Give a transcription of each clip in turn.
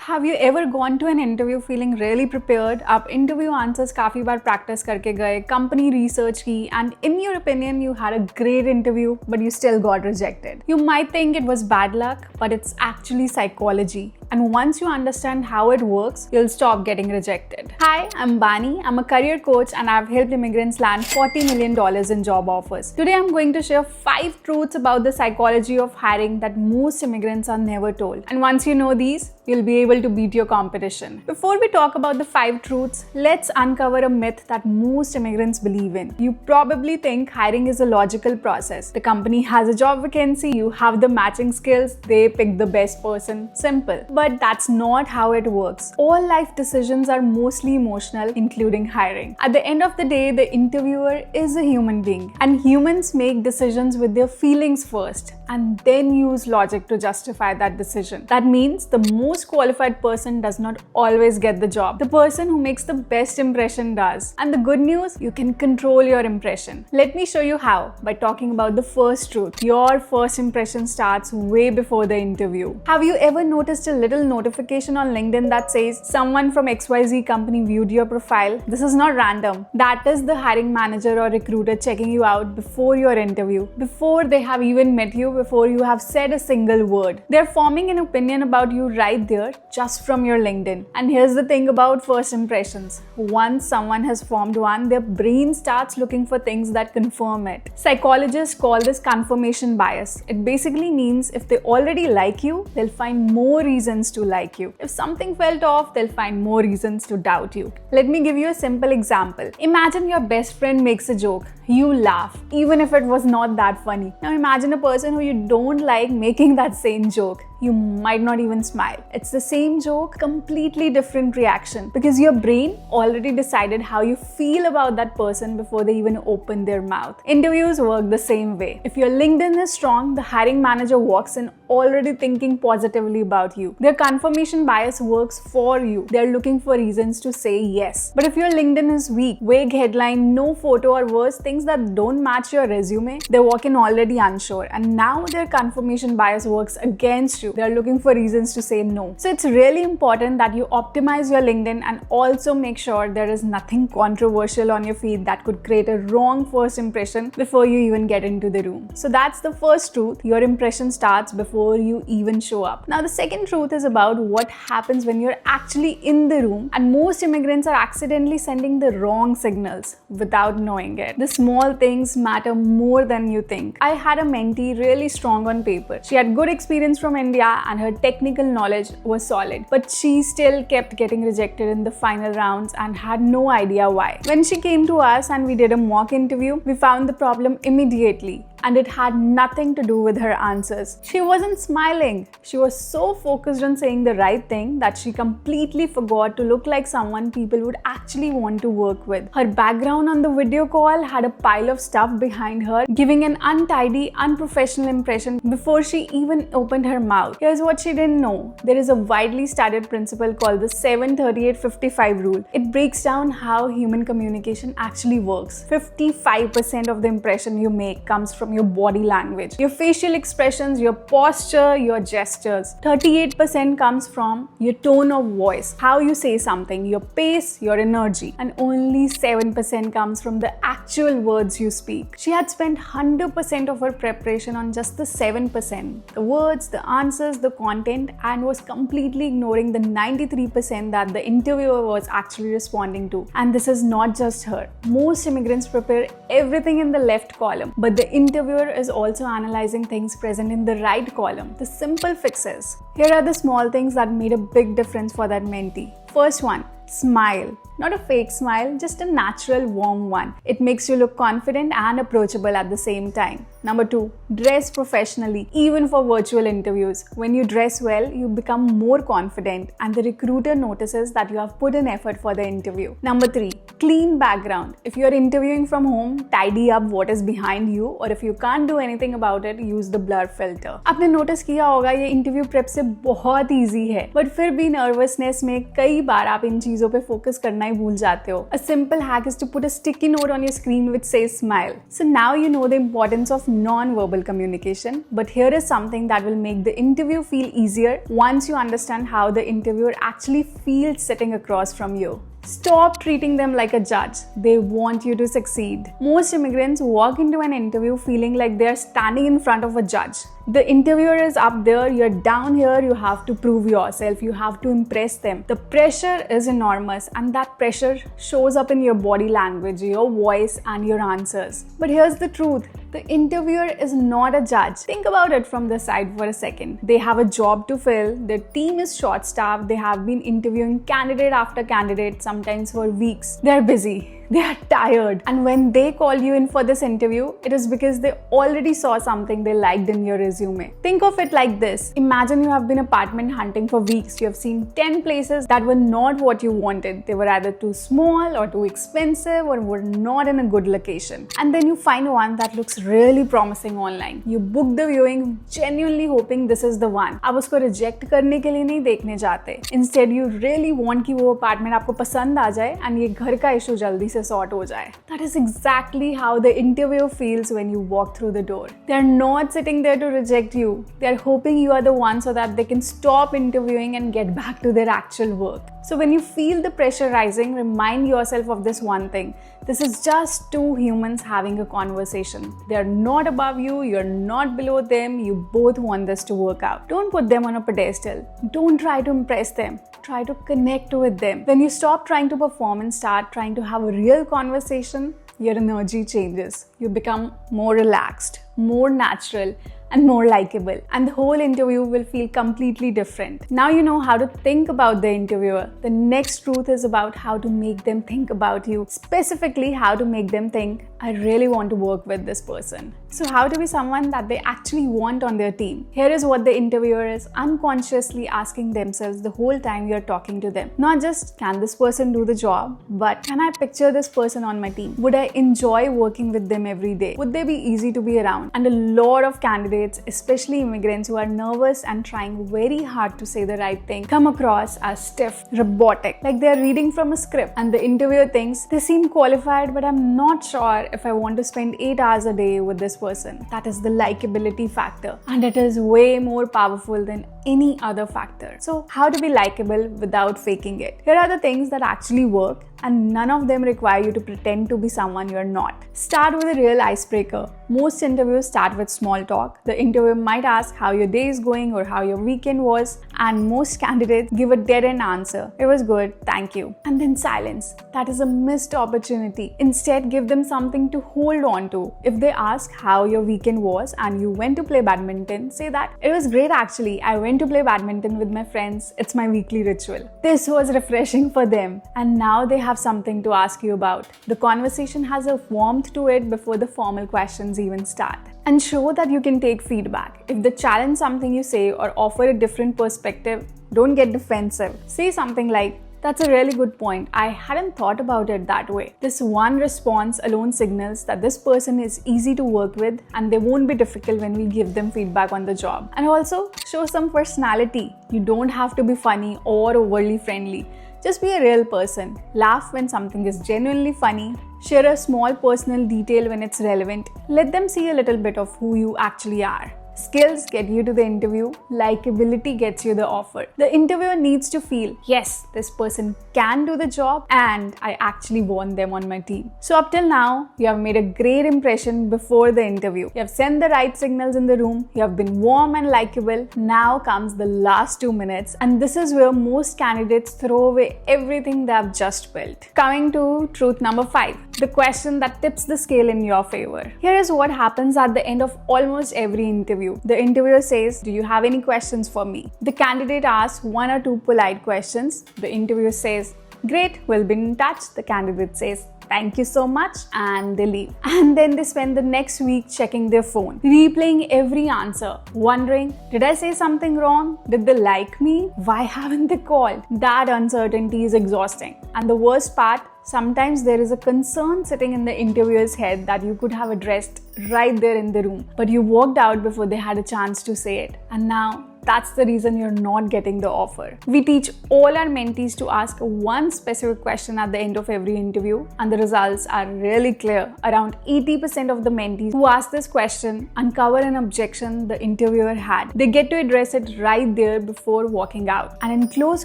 Have you ever gone to an interview feeling really prepared? आप interview answers काफी बार practice करके गए, company research की, and in your opinion you had a great interview but you still got rejected. You might think it was bad luck, but it's actually psychology. And once you understand how it works, you'll stop getting rejected. Hi, I'm Bani. I'm a career coach and I've helped immigrants land $40 million in job offers. Today I'm going to share 5 truths about the psychology of hiring that most immigrants are never told. And once you know these, you'll be able to beat your competition. Before we talk about the 5 truths, let's uncover a myth that most immigrants believe in. You probably think hiring is a logical process. The company has a job vacancy, you have the matching skills, they pick the best person. Simple. But that's not how it works. All life decisions are mostly emotional, including hiring. At the end of the day, the interviewer is a human being, and humans make decisions with their feelings first and then use logic to justify that decision. That means the most qualified person does not always get the job. The person who makes the best impression does. And the good news, you can control your impression. Let me show you how by talking about the first truth. Your first impression starts way before the interview. Have you ever noticed a little notification on LinkedIn that says someone from XYZ company viewed your profile? This is not random. That is the hiring manager or recruiter checking you out before your interview, before they have even met you, before you have said a single word. They're forming an opinion about you right there just from your LinkedIn. And here's the thing about first impressions. Once someone has formed one, their brain starts looking for things that confirm it. Psychologists call this confirmation bias. It basically means if they already like you, they'll find more reasons to like you. If something felt off, they'll find more reasons to doubt you. Let me give you a simple example. Imagine your best friend makes a joke. You laugh, even if it was not that funny. Now imagine a person who you don't like making that same joke. You might not even smile. It's the same joke, completely different reaction, because your brain already decided how you feel about that person before they even open their mouth. Interviews work the same way. If your LinkedIn is strong, the hiring manager walks in already thinking positively about you. Their confirmation bias works for you. They're looking for reasons to say yes. But if your LinkedIn is weak, vague headline, no photo, or worse, things that don't match your resume, they walk in already unsure, and now their confirmation bias works against you. They're looking for reasons to say no. So it's really important that you optimize your LinkedIn and also make sure there is nothing controversial on your feed that could create a wrong first impression before you even get into the room. So that's the first truth. Your impression starts before you even show up. Now the second truth is about what happens when you're actually in the room, and most immigrants are accidentally sending the wrong signals without knowing it. The small things matter more than you think. I had a mentee really strong on paper. She had good experience from India and her technical knowledge was solid, but she still kept getting rejected in the final rounds and had no idea why. When she came to us and we did a mock interview, we found the problem immediately, and it had nothing to do with her answers. She wasn't smiling. She was so focused on saying the right thing that she completely forgot to look like someone people would actually want to work with. Her background on the video call had a pile of stuff behind her, giving an untidy, unprofessional impression before she even opened her mouth. Here's what she didn't know. There is a widely studied principle called the 7-38-55 rule. It breaks down how human communication actually works. 55% of the impression you make comes from your body language, your facial expressions, your posture, your gestures. 38% comes from your tone of voice, how you say something, your pace, your energy, and only 7% comes from the actual words you speak. She had spent 100% of her preparation on just the 7%, the words, the answers, the content, and was completely ignoring the 93% that the interviewer was actually responding to. And this is not just her. Most immigrants prepare everything in the left column, but the interviewer is also analyzing things present in the right column, the simple fixes. Here are the small things that made a big difference for that mentee. First one, smile. Not a fake smile, just a natural, warm one. It makes you look confident and approachable at the same time. Number 2, dress professionally, even for virtual interviews. When you dress well, you become more confident and the recruiter notices that you have put in effort for the interview. Number 3, clean background. If you're interviewing from home, tidy up what is behind you, or if you can't do anything about it, use the blur filter. आपने notice किया होगा ये interview prep से बहुत easy है, but फिर भी nervousness में कई बार आप इन चीजों पे focus करना ही भूल जाते हो. A simple hack is to put a sticky note on your screen which says smile. So now you know the importance of non-verbal communication, but here is something that will make the interview feel easier once you understand how the interviewer actually feels sitting across from you. Stop treating them like a judge. They want you to succeed. Most immigrants walk into an interview feeling like they are standing in front of a judge. The interviewer is up there, you're down here, you have to prove yourself, you have to impress them. The pressure is enormous, and that pressure shows up in your body language, your voice, and your answers. But here's the truth. The interviewer is not a judge. Think about it from the side for a second. They have a job to fill, their team is short-staffed, they have been interviewing candidate after candidate, sometimes for weeks. They're busy. They are tired, and when they call you in for this interview, it is because they already saw something they liked in your resume. Think of it like this. Imagine you have been apartment hunting for weeks. You have seen 10 places that were not what you wanted. They were either too small or too expensive or were not in a good location. And then you find one that looks really promising online. You book the viewing genuinely hoping this is the one. आप उसको reject करने के लिए नहीं देखने जाते. Instead, you really want कि वो apartment आपको पसंद आ जाए and ये घर का issue जल्दी से sort हो जाए. That is exactly how the interviewer feels when you walk through the door. They are not sitting there to reject you. They are hoping you are the one so that they can stop interviewing and get back to their actual work. So when you feel the pressure rising, remind yourself of this one thing. This is just two humans having a conversation. They are not above you, you're not below them, you both want this to work out. Don't put them on a pedestal. Don't try to impress them. Try to connect with them. When you stop trying to perform and start trying to have a real conversation, your energy changes. You become more relaxed, more natural, and more likable, and the whole interview will feel completely different. Now you know how to think about the interviewer. The next truth is about how to make them think about you, specifically how to make them think, I really want to work with this person. So how to be someone that they actually want on their team. Here is what the interviewer is unconsciously asking themselves the whole time you're talking to them. Not just, can this person do the job, but can I picture this person on my team? Would I enjoy working with them every day? Would they be easy to be around? And a lot of candidates, especially immigrants who are nervous and trying very hard to say the right thing, come across as stiff, robotic, like they're reading from a script. And the interviewer thinks, they seem qualified, but I'm not sure if I want to spend 8 hours a day with this person. That is the likability factor, and it is way more powerful than any other factor. So how to be likable without faking it? Here are the things that actually work, and none of them require you to pretend to be someone you're not. Start with a real icebreaker. Most interviews start with small talk. The interviewer might ask how your day is going or how your weekend was, and most candidates give a dead-end answer. It was good, thank you. And then silence. That is a missed opportunity. Instead, give them something to hold on to. If they ask how your weekend was and you went to play badminton, say that it was great actually. I went to play badminton with my friends. It's my weekly ritual. This was refreshing for them, and now they have something to ask you about. The conversation has a warmth to it before the formal questions even start. And show that you can take feedback. If they challenge something you say or offer a different perspective, don't get defensive. Say something like, that's a really good point. I hadn't thought about it that way. This one response alone signals that this person is easy to work with and they won't be difficult when we give them feedback on the job. And also, show some personality. You don't have to be funny or overly friendly. Just be a real person. Laugh when something is genuinely funny. Share a small personal detail when it's relevant. Let them see a little bit of who you actually are. Skills get you to the interview, likability gets you the offer. The interviewer needs to feel, yes, this person can do the job and I actually want them on my team. So up till now, you have made a great impression before the interview. You have sent the right signals in the room, you have been warm and likable. Now comes the last 2 minutes, and this is where most candidates throw away everything they have just built. Coming to truth number 5, the question that tips the scale in your favor. Here is what happens at the end of almost every interview. The interviewer says, do you have any questions for me? The candidate asks 1 or 2 polite questions. The interviewer says, great, we'll be in touch. The candidate says, thank you so much, and they leave. And then they spend the next week checking their phone, replaying every answer, wondering, did I say something wrong? Did they like me? Why haven't they called? That uncertainty is exhausting. And the worst part, sometimes there is a concern sitting in the interviewer's head that you could have addressed right there in the room, but you walked out before they had a chance to say it. And now that's the reason you're not getting the offer. We teach all our mentees to ask one specific question at the end of every interview, and the results are really clear. Around 80% of the mentees who ask this question uncover an objection the interviewer had. They get to address it right there before walking out. And in close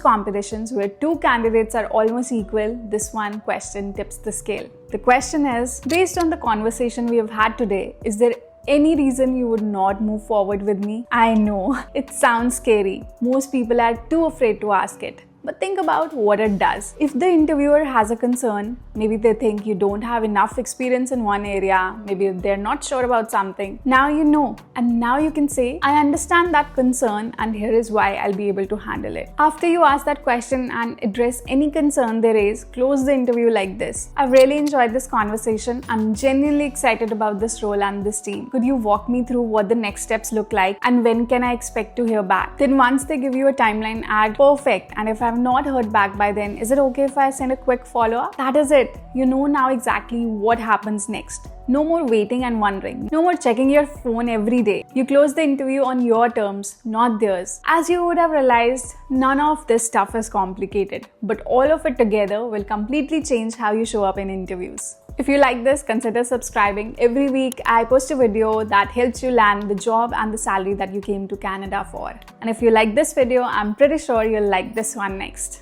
competitions where two candidates are almost equal, this one question tips the scale. The question is, based on the conversation we have had today, is there any reason you would not move forward with me? I know, it sounds scary. Most people are too afraid to ask it. But think about what it does. If the interviewer has a concern, maybe they think you don't have enough experience in one area, maybe they're not sure about something, now you know. And now you can say, I understand that concern and here is why I'll be able to handle it. After you ask that question and address any concern there is, close the interview like this. I've really enjoyed this conversation. I'm genuinely excited about this role and this team. Could you walk me through what the next steps look like and when can I expect to hear back? Then once they give you a timeline, add perfect. And if I've not heard back by then, is it okay if I send a quick follow-up? That is it. You know now exactly what happens next. No more waiting and wondering. No more checking your phone every day. You close the interview on your terms, not theirs. As you would have realized, none of this stuff is complicated, but all of it together will completely change how you show up in interviews. If you like this, consider subscribing. Every week, I post a video that helps you land the job and the salary that you came to Canada for. And if you like this video, I'm pretty sure you'll like this one next.